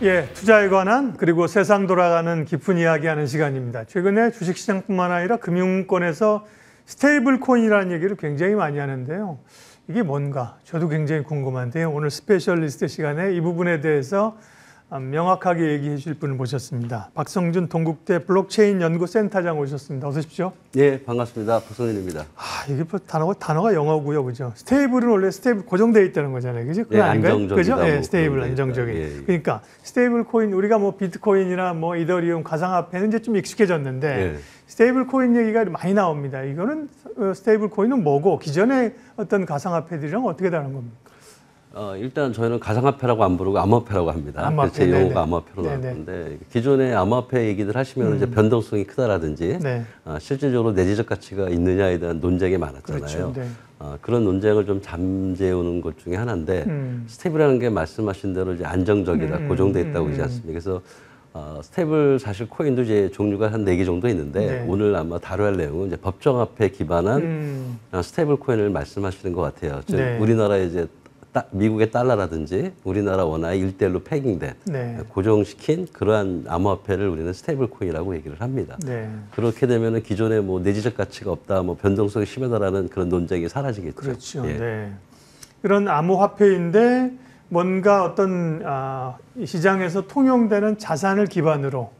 예, 투자에 관한 그리고 세상 돌아가는 깊은 이야기하는 시간입니다. 최근에 주식시장뿐만 아니라 금융권에서 스테이블 코인이라는 얘기를 굉장히 많이 하는데요. 이게 뭔가 저도 굉장히 궁금한데요. 오늘 스페셜리스트 시간에 이 부분에 대해서 명확하게 얘기해 주실 분을 모셨습니다. 박성준 동국대 블록체인 연구센터장 오셨습니다. 어서 오십시오. 예, 반갑습니다. 박성준입니다. 이게 단어가 영어고요, 그죠? 스테이블은 원래 스테이블 고정되어 있다는 거잖아요, 그죠? 그거 아닌가요? 안정적이다. 그죠? 예, 스테이블 안정적인. 예. 그러니까 스테이블 코인 우리가 뭐 비트코인이나 뭐 이더리움, 가상화폐는 이제 좀 익숙해졌는데 예. 스테이블 코인 얘기가 많이 나옵니다. 이거는 스테이블 코인은 뭐고 기존의 어떤 가상화폐들이랑 어떻게 다른 겁니까? 일단 저희는 가상화폐라고 안 부르고 암호화폐라고 합니다. 암호화폐, 제 용어가 네네. 암호화폐로 네네. 나왔는데 기존의 암호화폐 얘기들 하시면 이제 변동성이 크다라든지 네. 실질적으로 내재적 가치가 있느냐에 대한 논쟁이 많았잖아요. 그렇죠. 네. 그런 논쟁을 좀 잠재우는 것 중에 하나인데 스테이블이라는 게 말씀하신 대로 이제 안정적이다, 고정돼 있다고 있지 않습니까? 그래서 스테이블 사실 코인도 이제 종류가 한 4개 정도 있는데 네. 오늘 아마 다뤄야 할 내용은 이제 법정화폐 기반한 스테이블 코인을 말씀하시는 것 같아요. 즉 네. 우리나라에 이제 미국의 달러라든지 우리나라 원화의 1대1로 패깅된 네. 고정시킨 그러한 암호화폐를 우리는 스테이블 코인이라고 얘기를 합니다. 네. 그렇게 되면은 기존에 뭐 내재적 가치가 없다, 뭐 변동성이 심하다라는 그런 논쟁이 사라지겠죠. 그렇죠. 예. 네. 그런 암호화폐인데 뭔가 어떤 이 시장에서 통용되는 자산을 기반으로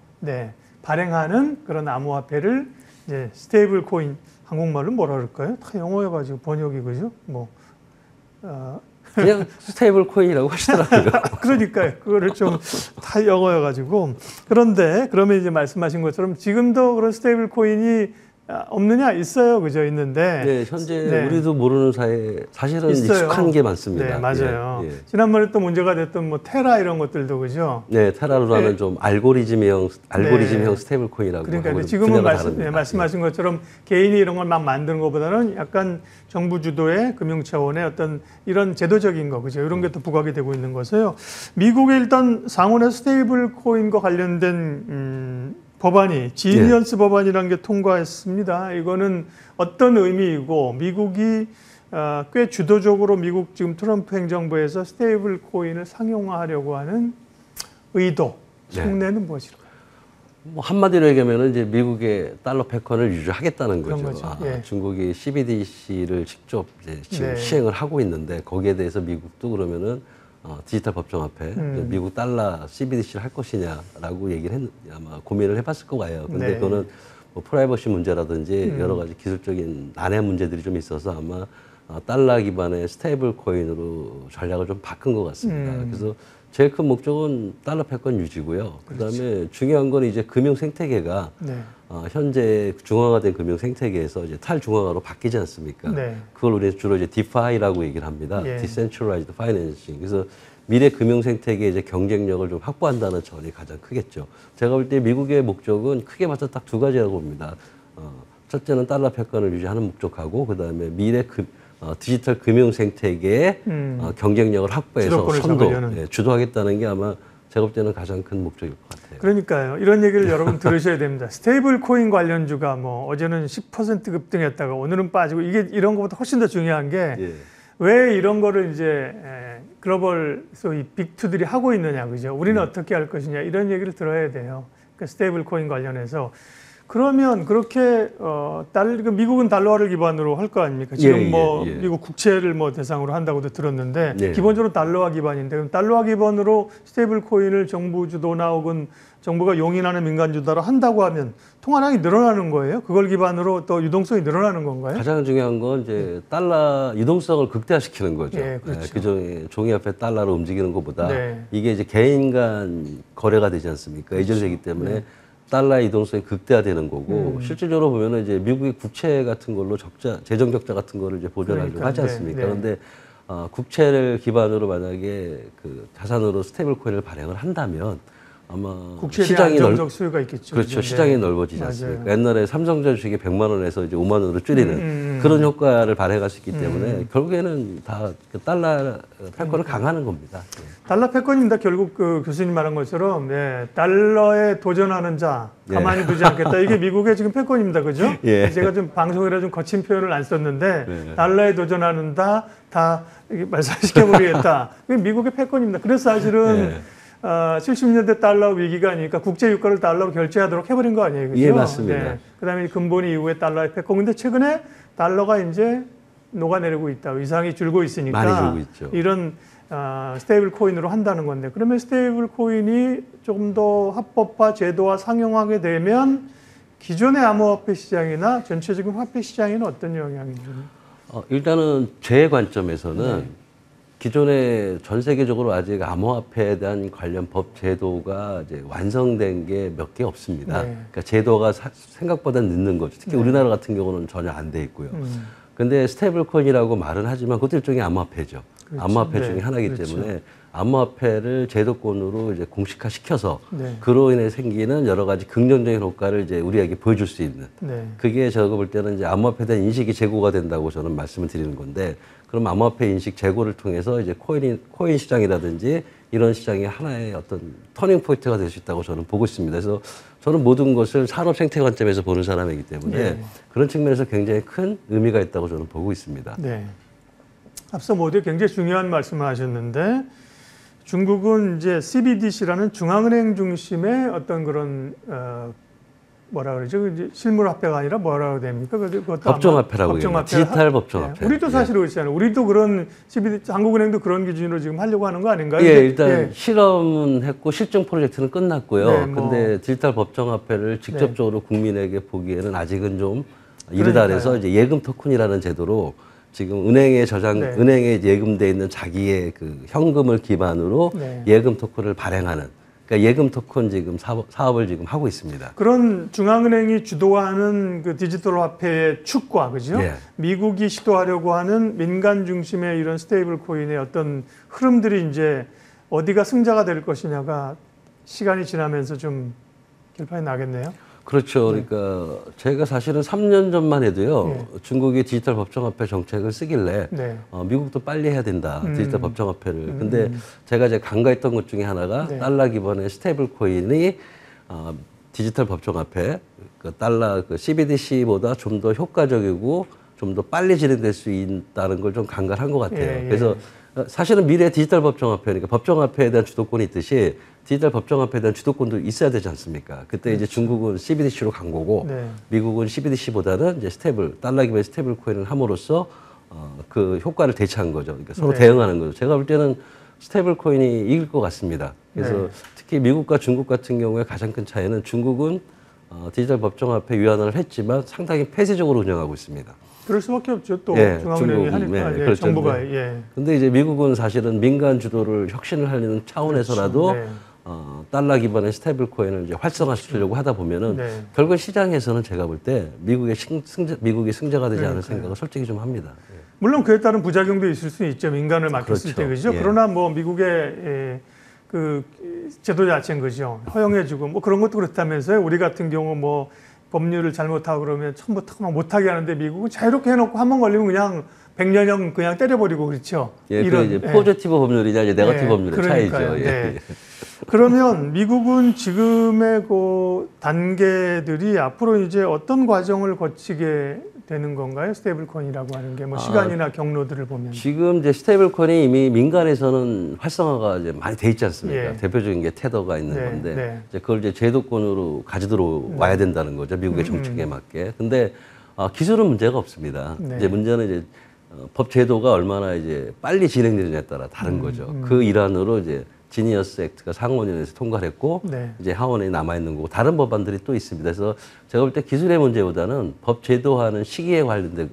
발행하는 그런 암호화폐를 이제 스테이블 코인, 한국말로 뭐라 그럴까요? 다 영어여가지고 번역이 그죠? 그냥 스테이블 코인이라고 하시더라고요. 그러니까요. 그거를 좀 다 영어여가지고. 그런데 그러면 이제 말씀하신 것처럼 지금도 그런 스테이블 코인이 없느냐? 있어요. 그죠? 있는데. 네, 현재 우리도 모르는 사이에 사실은 있어요. 익숙한 게 많습니다. 네, 맞아요. 예. 지난번에 또 문제가 됐던 뭐 테라 이런 것들도 그죠? 네, 테라로 하면 좀 알고리즘형 스테이블 코인이라고 그러니까 하고 지금은 말씀하신 것처럼 개인이 이런 걸 막 만드는 것보다는 약간 정부 주도의 금융 차원의 어떤 이런 제도적인 거, 그죠? 이런 게 또 부각이 되고 있는 것이요. 미국의 일단 상원의 스테이블 코인과 관련된 법안이 지니언스 법안이라는 게 통과했습니다. 이거는 어떤 의미이고 미국이 꽤 주도적으로 미국 지금 트럼프 행정부에서 스테이블 코인을 상용화하려고 하는 의도, 속내는 무엇일까요? 뭐 한마디로 얘기하면 이제 미국의 달러 패권을 유지하겠다는 그런 거죠. 예. 중국이 CBDC를 직접 이제 지금 시행을 하고 있는데 거기에 대해서 미국도 그러면은 디지털 법정화폐, 미국 달러 CBDC를 할 것이냐라고 얘기를 아마 고민을 해봤을 거예요. 근데 그거는 뭐 프라이버시 문제라든지 여러 가지 기술적인 난해 문제들이 좀 있어서 아마 달러 기반의 스테이블 코인으로 전략을 좀 바꾼 것 같습니다. 그래서 제일 큰 목적은 달러 패권 유지고요. 그다음에 중요한 건 이제 금융 생태계가 현재 중앙화된 금융 생태계에서 이제 탈중앙화로 바뀌지 않습니까? 그걸 우리는 주로 이제 DeFi라고 얘기를 합니다. Decentralized Financing. 그래서 미래 금융 생태계의 이제 경쟁력을 좀 확보한다는 점이 가장 크겠죠. 제가 볼 때 미국의 목적은 크게 봐서 딱 2가지라고 봅니다. 첫째는 달러 패권을 유지하는 목적하고 그다음에 미래 디지털 금융 생태계의 경쟁력을 확보해서 주도하겠다는 게 아마 제가 볼 때는 가장 큰 목적일 것 같아요. 그러니까요. 이런 얘기를 여러분 들으셔야 됩니다. 스테이블 코인 관련주가 뭐 어제는 10% 급등했다가 오늘은 빠지고 이게 이런 것보다 훨씬 더 중요한 게 왜 이런 거를 이제 글로벌 소위 빅2들이 하고 있느냐, 그죠? 우리는 어떻게 할 것이냐 이런 얘기를 들어야 돼요. 그러니까 스테이블 코인 관련해서. 그러면 그렇게 미국은 달러화를 기반으로 할 거 아닙니까? 지금 미국 국채를 뭐 대상으로 한다고도 들었는데 기본적으로 달러화 기반인데 그럼 달러화 기반으로 스테이블 코인을 정부 주도나 혹은 정부가 용인하는 민간 주도로 한다고 하면 통화량이 늘어나는 거예요? 그걸 기반으로 또 유동성이 늘어나는 건가요? 가장 중요한 건 이제 달러 유동성을 극대화시키는 거죠. 그렇죠. 그중에 종이화폐 달러로 움직이는 것보다 이게 이제 개인 간 거래가 되지 않습니까? 에이전트이기 때문에 달러의 이동성이 극대화되는 거고 실질적으로 보면은 이제 미국의 국채 같은 걸로 재정 적자 같은 거를 이제 보존하려고 하지 않습니까? 그런데 국채를 기반으로 만약에 그 자산으로 스테이블 코인을 발행을 한다면 아마 시장이 안정적 수요가 있겠죠. 그렇죠. 시장이 넓어지지 않습니까? 옛날에 삼성전자 주식이 100만 원에서 이제 5만 원으로 줄이는 그런 효과를 발휘할 수 있기 때문에 결국에는 다 달러 패권을 강화하는 겁니다. 달러 패권입니다. 결국 그 교수님 말한 것처럼 달러에 도전하는 자 가만히 두지 않겠다. 이게 미국의 지금 패권입니다. 그죠? 제가 좀 방송이라 좀 거친 표현을 안 썼는데 달러에 도전하는 다 말살시켜버리겠다. 그게 미국의 패권입니다. 그래서 사실은 70년대 달러 위기가 아니니까 국제 유가를 달러로 결제하도록 해버린 거 아니에요, 그죠? 예, 맞습니다. 네. 그다음에 근본 이후에 달러의 패권. 근데 최근에 달러가 이제 녹아내리고 있다, 위상이 줄고 있으니까 많이 줄고 있죠. 이런 스테이블 코인으로 한다는 건데, 그러면 스테이블 코인이 조금 더 합법화, 제도화, 상용하게 되면 기존의 암호화폐 시장이나 전체적인 화폐 시장에는 어떤 영향이 있습니까? 일단은 제 관점에서는 네. 기존에 전 세계적으로 아직 암호화폐에 대한 관련 법 제도가 이제 완성된 게 몇 개 없습니다. 네. 그러니까 제도가 생각보다 늦는 거죠. 특히 우리나라 같은 경우는 전혀 안 돼 있고요. 근데 스테이블 코인이라고 말은 하지만 그것도 일종의 암호화폐죠. 그렇죠. 암호화폐 네. 중에 하나이기 그렇죠. 때문에 암호화폐를 제도권으로 이제 공식화 시켜서 네. 그로 인해 생기는 여러 가지 긍정적인 효과를 이제 우리에게 보여줄 수 있는, 네. 그게 제가 볼 때는 이제 암호화폐에 대한 인식이 제고가 된다고 저는 말씀을 드리는 건데, 그럼 암호화폐 인식 제고를 통해서 이제 코인 시장이라든지 이런 시장이 하나의 어떤 터닝 포인트가 될 수 있다고 저는 보고 있습니다. 그래서 저는 모든 것을 산업 생태 관점에서 보는 사람이기 때문에 네. 그런 측면에서 굉장히 큰 의미가 있다고 저는 보고 있습니다. 네. 앞서 모두 굉장히 중요한 말씀을 하셨는데, 중국은 이제 CBDC라는 중앙은행 중심의 어떤 그런 뭐라 그러죠? 이제 실물화폐가 아니라 뭐라고 됩니까? 그것도 법정화폐라고 법정화폐. 디지털 법정화폐. 네. 우리도 사실 그렇잖아요. 우리도 그런 CBDC, 한국은행도 그런 기준으로 지금 하려고 하는 거 아닌가요? 예, 이제, 일단 실험은 했고 실증 프로젝트는 끝났고요. 네, 뭐. 근데 디지털 법정화폐를 직접적으로 국민에게 보기에는 아직은 좀 이르다 그러니까요. 그래서 이제 예금 토큰이라는 제도로 지금 은행에 네. 은행에 예금돼 있는 자기의 그 현금을 기반으로 네. 예금 토큰을 발행하는, 그러니까 예금 토큰 지금 사업을 지금 하고 있습니다. 그런 중앙은행이 주도하는 그 디지털 화폐의 축과, 그죠? 예. 미국이 시도하려고 하는 민간 중심의 이런 스테이블 코인의 어떤 흐름들이 이제 어디가 승자가 될 것이냐가 시간이 지나면서 좀 결판이 나겠네요. 그렇죠. 그러니까 제가 사실은 3년 전만 해도요, 중국이 디지털 법정화폐 정책을 쓰길래 네. 미국도 빨리 해야 된다, 디지털 법정화폐를. 근데 제가 이제 간과했던 것 중에 하나가 네. 달러 기반의 스테이블 코인이 디지털 법정화폐, 그 달러 그 CBDC보다 좀 더 효과적이고 좀 더 빨리 진행될 수 있다는 걸 좀 간과한 것 같아요. 예, 예. 그래서 사실은 미래 디지털 법정화폐니까 법정화폐에 대한 주도권이 있듯이 디지털 법정화폐에 대한 주도권도 있어야 되지 않습니까? 그때 이제 중국은 CBDC로 간 거고, 네. 미국은 CBDC보다는 이제 달러 기반의 스테이블 코인을 함으로써 그 효과를 대체한 거죠. 그러니까 서로 네. 대응하는 거죠. 제가 볼 때는 스테이블 코인이 이길 것 같습니다. 그래서 네. 특히 미국과 중국 같은 경우에 가장 큰 차이는 중국은 디지털 법정화폐 위안화를 했지만 상당히 폐쇄적으로 운영하고 있습니다. 그럴 수밖에 없죠. 또 예, 중앙은행이 중국은, 하니까. 네, 예, 그렇죠. 정부가. 네. 예. 근데 이제 미국은 사실은 민간 주도를 혁신을 하려는 차원에서라도 그렇죠. 네. 달러 기반의 스테이블 코인을 이제 활성화시키려고 하다 보면은 네. 결국 시장에서는 제가 볼 때 미국이 승자가 되지 않을 그러니까요. 생각을 솔직히 좀 합니다. 물론 그에 따른 부작용도 있을 수 있죠. 민간을 맡겼을 그렇죠. 때, 그죠? 예. 그러나 뭐 미국의 그 제도 자체인 거죠. 허용해주고 뭐 그런 것도 그렇다면서요. 우리 같은 경우 뭐 법률을 잘못하고 그러면 처음부터 막 못하게 하는데 미국은 자유롭게 해놓고 한 번 걸리면 그냥 100년형 그냥 때려버리고 그렇죠. 예, 이런 이제 포지티브 법률이냐 이제 네거티브 예, 법률의 그러니까요. 차이죠. 예. 네. 그러면 미국은 지금의 그 단계들이 앞으로 이제 어떤 과정을 거치게 되는 건가요? 스테이블 코인이라고 하는 게 뭐 시간이나 경로들을 보면. 지금 이제 스테이블 코인이 이미 민간에서는 활성화가 이제 많이 돼 있지 않습니까? 예. 대표적인 게 테더가 있는 네, 건데 네. 이제 그걸 이제 제도권으로 가지도록 와야 된다는 거죠. 미국의 정책에 맞게. 근데 기술은 문제가 없습니다. 네. 이제 문제는 이제 법 제도가 얼마나 이제 빨리 진행되느냐에 따라 다른 거죠. 그 일환으로 이제 지니어스 액트가 상원위원회에서 통과를 했고 네. 이제 하원에 남아 있는 거고 다른 법안들이 또 있습니다. 그래서 제가 볼 때 기술의 문제보다는 법 제도화하는 시기에 관련된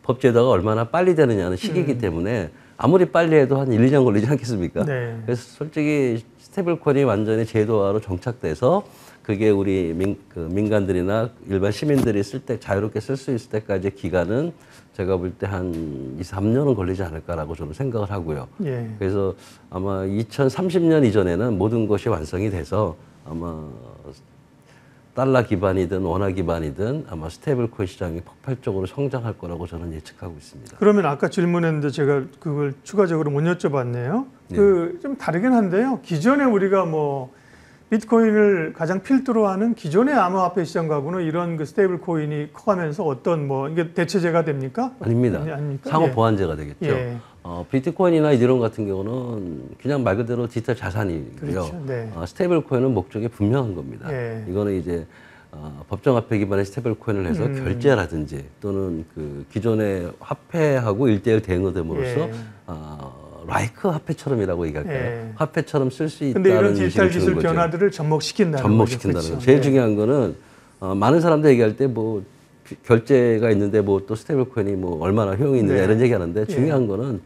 법 제도가 얼마나 빨리 되느냐는 시기이기 때문에 아무리 빨리 해도 한 1, 2년 걸리지 않겠습니까? 네. 그래서 솔직히 스테이블 코인이 완전히 제도화로 정착돼서 그게 우리 민간들이나 일반 시민들이 자유롭게 쓸 수 있을 때까지 기간은 제가 볼 때 한 2, 3년은 걸리지 않을까라고 저는 생각을 하고요. 예. 그래서 아마 2030년 이전에는 모든 것이 완성이 돼서 아마 달러 기반이든 원화 기반이든 아마 스테이블 코인 시장이 폭발적으로 성장할 거라고 저는 예측하고 있습니다. 그러면 아까 질문했는데 제가 그걸 추가적으로 못 여쭤봤네요. 그 좀 다르긴 한데요. 기존에 우리가 뭐 비트코인을 가장 필두로 하는 기존의 암호화폐 시장과는 이런 그 스테이블 코인이 커가면서 어떤 뭐 이게 대체제가 됩니까? 아닙니다. 아닙니까? 상호 예. 보완제가 되겠죠. 예. 비트코인이나 이더리움 같은 경우는 그냥 말 그대로 디지털 자산이고요. 그렇죠. 네. 스테이블 코인은 목적이 분명한 겁니다. 예. 이거는 이제 법정화폐 기반의 스테이블 코인을 해서 결제라든지 또는 그 기존의 화폐하고 1대1 대응됨으로써 예. 라이크 화폐처럼이라고 얘기할까요? 예. 화폐처럼 쓸 수 근데 이런 있다는 디지털 인식을 주는 기술 거죠. 변화들을 접목시킨다는 접목시킨다는 거죠. 거. 그렇죠. 제일 예. 중요한 거는 많은 사람들 얘기할 때 뭐 결제가 있는데 뭐 또 스테이블 코인이 뭐 얼마나 효용이 있느냐 네. 이런 얘기하는데 중요한 거는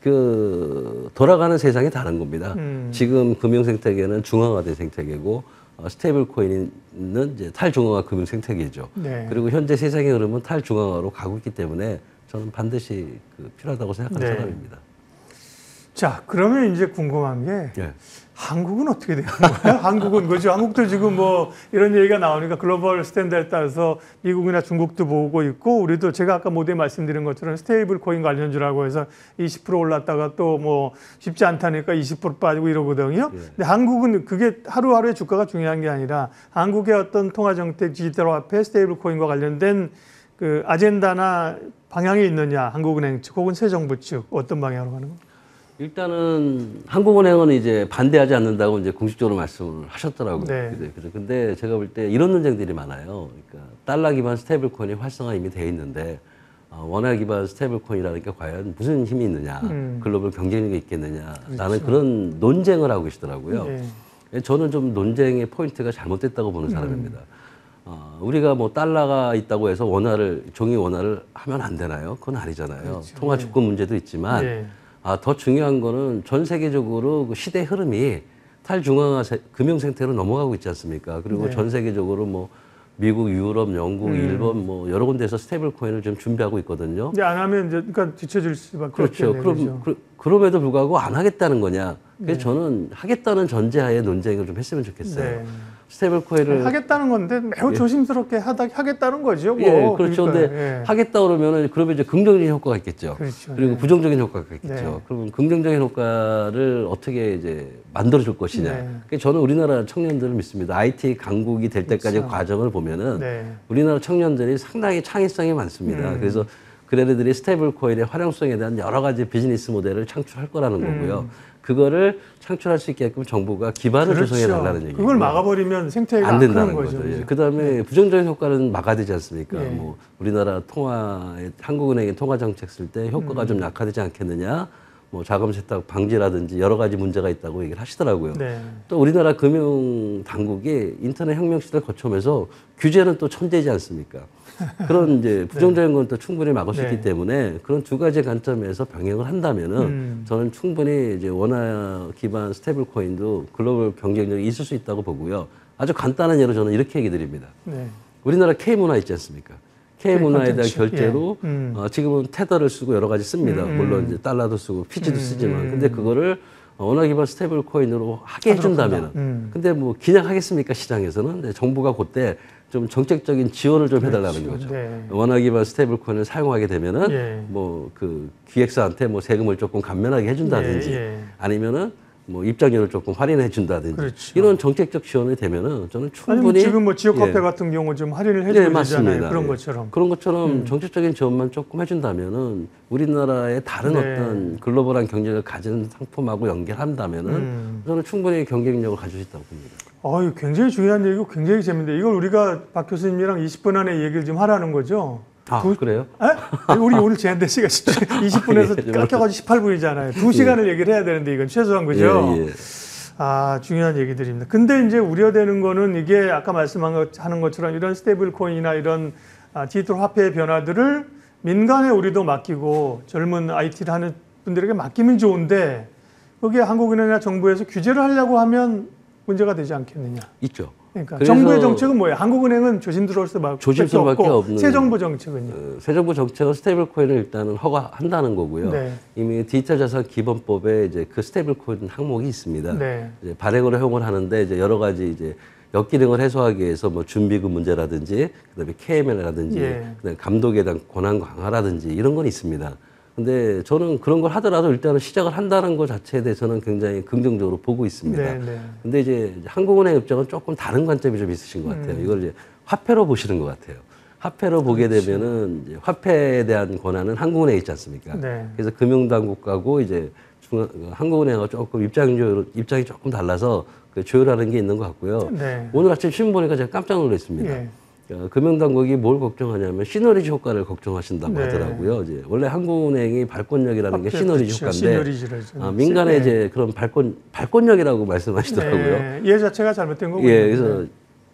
그 돌아가는 세상이 다른 겁니다. 지금 금융 생태계는 중앙화된 생태계고 스테이블 코인은 이제 탈중앙화 금융 생태계죠. 네. 그리고 현재 세상의 흐름은 탈중앙화로 가고 있기 때문에 저는 반드시 필요하다고 생각하는 네. 사람입니다. 자, 그러면 이제 궁금한 게 예. 한국은 어떻게 되는 거예요? 한국은 그죠? 한국도 지금 뭐 이런 얘기가 나오니까 글로벌 스탠다드에 따라서 미국이나 중국도 보고 있고 우리도 제가 아까 모두에 말씀드린 것처럼 스테이블 코인 관련주라고 해서 20% 올랐다가 또 뭐 쉽지 않다니까 20% 빠지고 이러거든요. 예. 근데 한국은 그게 하루하루의 주가가 중요한 게 아니라 한국의 어떤 통화 정책 디지털 화폐 스테이블 코인과 관련된 그 아젠다나 방향이 있느냐, 한국은행 측 혹은 새 정부 측 어떤 방향으로 가는 거예요? 일단은 한국은행은 이제 반대하지 않는다고 이제 공식적으로 말씀을 하셨더라고요. 네. 근데 제가 볼 때 이런 논쟁들이 많아요. 그러니까 달러 기반 스테이블 코인이 활성화 이미 돼 있는데 원화 기반 스테이블 코인이라는 게 과연 무슨 힘이 있느냐, 글로벌 경쟁력이 있겠느냐, 라는 그런 논쟁을 하고 계시더라고요. 네. 저는 좀 논쟁의 포인트가 잘못됐다고 보는 사람입니다. 우리가 뭐 달러가 있다고 해서 종이 원화를 하면 안 되나요? 그건 아니잖아요. 그렇죠. 통화 주권 문제도 있지만 네. 더 중요한 거는 전 세계적으로 그 시대 흐름이 탈중앙화 금융 생태로 넘어가고 있지 않습니까? 그리고 네. 전 세계적으로 뭐 미국, 유럽, 영국, 일본 뭐 여러 군데에서 스테이블 코인을 좀 준비하고 있거든요. 이제 안 하면 이제 그러니까 뒤쳐질 수밖에 그렇죠. 없겠네요. 그럼에도 불구하고 안 하겠다는 거냐? 그래서 저는 하겠다는 전제하에 논쟁을 좀 했으면 좋겠어요. 네. 스테이블 코인을 하겠다는 건데 매우 조심스럽게 하겠다는 거죠. 뭐. 예, 그렇죠. 그러니까, 근데 예. 하겠다 그러면은 그러면 이제 긍정적인 효과가 있겠죠. 그렇죠. 그리고 네. 부정적인 효과가 있겠죠. 네. 그러면 긍정적인 효과를 어떻게 이제 만들어 줄 것이냐. 네. 그래서 저는 우리나라 청년들을 믿습니다. IT 강국이 될 때까지의 그렇죠. 과정을 보면은 네. 우리나라 청년들이 상당히 창의성이 많습니다. 그래서 그래들이 스테이블 코인의 활용성에 대한 여러 가지 비즈니스 모델을 창출할 거라는 거고요. 그거를 창출할 수 있게끔 정부가 기반을 그렇죠. 조성해 달라는 얘기예요. 그걸 막아버리면 생태계가 안 된다는 거죠. 거죠. 예. 그다음에 부정적인 효과는 막아야 되지 않습니까? 예. 뭐 우리나라 한국은행의 통화 정책 쓸 때 효과가 좀 약화되지 않겠느냐? 뭐 자금 세탁 방지라든지 여러 가지 문제가 있다고 얘기를 하시더라고요. 네. 또 우리나라 금융 당국이 인터넷 혁명 시대를 거쳐오면서 규제는 또 천재지 않습니까? 그런 이제 부정적인 건 또 충분히 막을 수 네. 있기 때문에 그런 두 가지 관점에서 병행을 한다면은 저는 충분히 이제 원화 기반 스테이블 코인도 글로벌 경쟁력이 있을 수 있다고 보고요. 아주 간단한 예로 저는 이렇게 얘기 드립니다. 네. 우리나라 K문화 있지 않습니까? K문화에 대한 콘텐츠. 결제로 예. 지금은 테더를 쓰고 여러 가지 씁니다. 물론 이제 달러도 쓰고 피지도 쓰지만 근데 그거를 원화 기반 스테이블 코인으로 하게 해준다면은 근데 뭐 그냥 하겠습니까 시장에서는? 네, 정부가 그때 좀 정책적인 지원을 좀 해달라는 거죠. 네. 원화 기반 스테이블 코인을 사용하게 되면은 예. 뭐 그 기획사한테 뭐 세금을 조금 감면하게 해준다든지 예, 예. 아니면은 뭐 입장료를 조금 할인해 준다든지 그렇죠. 이런 정책적 지원이 되면은 저는 아니면 충분히 지금 뭐 지역 화폐 예. 같은 경우 좀 할인을 네, 해주고 있잖아요. 맞습니다. 그런 예. 것처럼. 그런 것처럼 정책적인 지원만 조금 해준다면은 우리나라의 다른 네. 어떤 글로벌한 경쟁을 가진 상품하고 연결한다면은 저는 충분히 경쟁력을 가질 수 있다고 봅니다. 굉장히 중요한 얘기고 굉장히 재밌는데 이걸 우리가 박 교수님이랑 20분 안에 얘기를 좀 하라는 거죠. 그래요? 우리 오늘 제한된 시간 20분에서 예, 깎여가지고 18분이잖아요. 2시간을 얘기를 해야 되는데 이건 최소한 그죠? 예, 예. 중요한 얘기들입니다. 근데 이제 우려되는 거는 이게 아까 말씀하는 것처럼 이런 스테이블 코인이나 이런 디지털 화폐의 변화들을 민간에 우리도 맡기고 젊은 IT를 하는 분들에게 맡기면 좋은데 거기에 한국은행이나 정부에서 규제를 하려고 하면 문제가 되지 않겠느냐. 있죠. 그러니까 그래서 정부의 정책은 뭐예요? 한국은행은 조심스러울 수밖에 없는 새 정부 정책은요? 새 정부 정책은 스테이블 코인을 일단은 허가한다는 거고요. 네. 이미 디지털 자산 기본법에 이제 그 스테이블 코인 항목이 있습니다. 네. 이제 발행으로 허용을 하는데 이제 여러 가지 이제 역기능을 해소하기 위해서 뭐 준비금 문제라든지 그다음에 KML이라든지 예. 그다음에 감독에 대한 권한 강화라든지 이런 건 있습니다. 근데 저는 그런 걸 하더라도 일단은 시작을 한다는 것 자체에 대해서는 굉장히 긍정적으로 보고 있습니다. 네, 네. 근데 이제 한국은행 입장은 조금 다른 관점이 좀 있으신 것 같아요. 이걸 이제 화폐로 보시는 것 같아요. 화폐로 보게 되면은 이제 화폐에 대한 권한은 한국은행에 있지 않습니까? 네. 그래서 금융당국하고 이제 한국은행하고 조금 입장이 조금 달라서 그 조율하는 게 있는 것 같고요. 네. 오늘 아침 신문 보니까 제가 깜짝 놀랐습니다. 예. 금융당국이 뭘 걱정하냐면 시너리지 효과를 걱정하신다고 네. 하더라고요. 이제 원래 한국은행이 발권력이라는 게 시너리지 그렇죠. 효과인데 시너리지라죠. 민간에 네. 이제 그런 발권력이라고 말씀하시더라고요. 네. 예 자체가 잘못된 거고요. 예, 그래서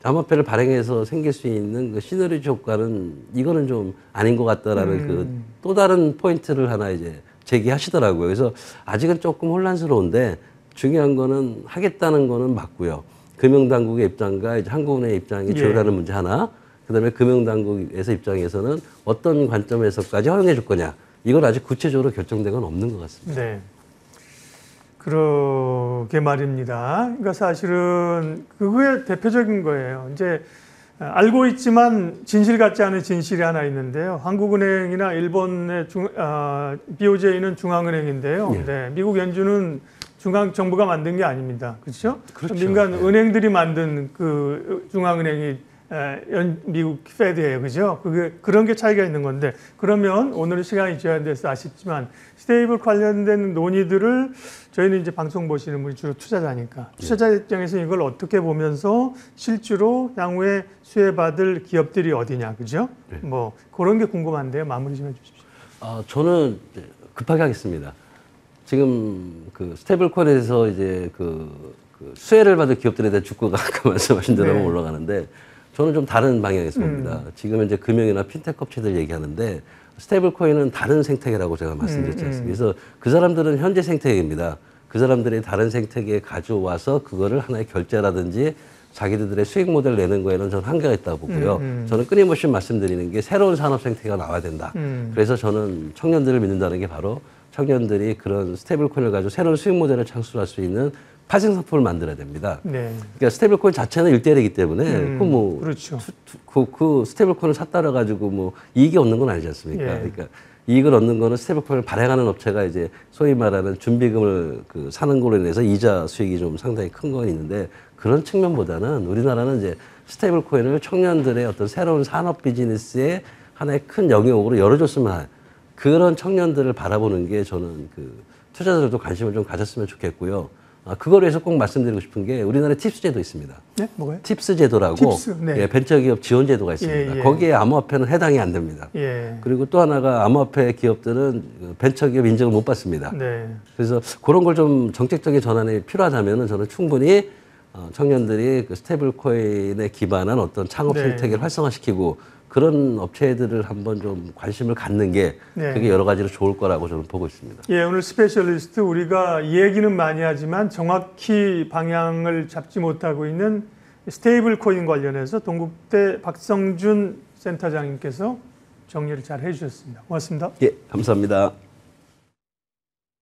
암호화폐를 발행해서 생길 수 있는 그 시너리지 효과는 이거는 좀 아닌 것 같다라는 그 또 다른 포인트를 하나 이제 제기하시더라고요. 그래서 아직은 조금 혼란스러운데 중요한 거는 하겠다는 거는 맞고요. 금융당국의 입장과 이제 한국은행의 입장이 조율하는 문제 하나, 그다음에 금융당국에서 입장에서는 어떤 관점에서까지 허용해 줄 거냐, 이건 아직 구체적으로 결정된 건 없는 것 같습니다. 네. 그러게 말입니다. 그러니까 사실은 그거의 대표적인 거예요. 이제 알고 있지만 진실 같지 않은 진실이 하나 있는데요. 한국은행이나 일본의 BOJ는 중앙은행인데요. 예. 네, 미국 연준은 중앙 정부가 만든 게 아닙니다. 그렇죠? 그렇죠. 민간 네. 은행들이 만든 그 중앙은행이 미국 페드예요, 그죠? 그런 게 차이가 있는 건데, 그러면 오늘은 시간이 제한돼서 아쉽지만 스테이블 관련된 논의들을 저희는 이제 방송 보시는 분이 주로 투자자니까 투자자 입장에서 이걸 어떻게 보면서 실제로 향후에 수혜받을 기업들이 어디냐, 그죠? 네. 뭐 그런 게 궁금한데요. 마무리 좀 해주십시오. 저는 급하게 하겠습니다. 지금 그 스테이블코인에서 이제 그 수혜를 받을 기업들에 대한 주가가 아까 말씀하신 대로 네. 올라가는데, 저는 좀 다른 방향에서 봅니다. 지금 이제 금융이나 핀테크 업체들 얘기하는데 스테이블 코인은 다른 생태계라고 제가 말씀드렸지 않습니까? 그래서 그 사람들은 현재 생태계입니다. 그 사람들이 다른 생태계에 가져와서 그거를 하나의 결제라든지 자기들의 수익 모델을 내는 거에는 저는 한계가 있다고 보고요. 저는 끊임없이 말씀드리는 게 새로운 산업 생태계가 나와야 된다. 그래서 저는 청년들을 믿는다는 게 바로 청년들이 그런 스테이블 코인을 가지고 새로운 수익 모델을 창출할 수 있는 파생 상품을 만들어야 됩니다. 네. 그러니까 스테이블 코인 자체는 1대1이기 때문에 그렇죠. 그 스테이블 코인을 샀다라 가지고 뭐 이익이 얻는 건 아니지 않습니까? 예. 그러니까 이익을 얻는 거는 스테이블 코인을 발행하는 업체가 이제 소위 말하는 준비금을 사는 걸로 인해서 이자 수익이 좀 상당히 큰 건 있는데, 그런 측면보다는 우리나라는 이제 스테이블 코인을 청년들의 어떤 새로운 산업 비즈니스의 하나의 큰 영역으로 열어줬으면 하는 그런 청년들을 바라보는 게 저는 그 투자자들도 관심을 좀 가졌으면 좋겠고요. 그거를 해서 꼭 말씀드리고 싶은 게 우리나라에 팁스 제도 있습니다. 네, 뭐가요? 팁스 제도라고 팁스, 네. 예, 벤처기업 지원 제도가 있습니다. 예, 예. 거기에 암호화폐는 해당이 안 됩니다. 예. 그리고 또 하나가 암호화폐 기업들은 벤처기업 인정을 못 받습니다. 네. 그래서 그런 걸 좀 정책적인 전환이 필요하다면 저는 충분히 청년들이 그 스테이블 코인에 기반한 어떤 창업 네. 생태계를 활성화시키고 그런 업체들을 한번 좀 관심을 갖는 게 네. 그게 여러 가지로 좋을 거라고 저는 보고 있습니다. 예, 오늘 스페셜리스트 우리가 얘기는 많이 하지만 정확히 방향을 잡지 못하고 있는 스테이블 코인 관련해서 동국대 박성준 센터장님께서 정리를 잘 해주셨습니다. 고맙습니다. 예, 감사합니다.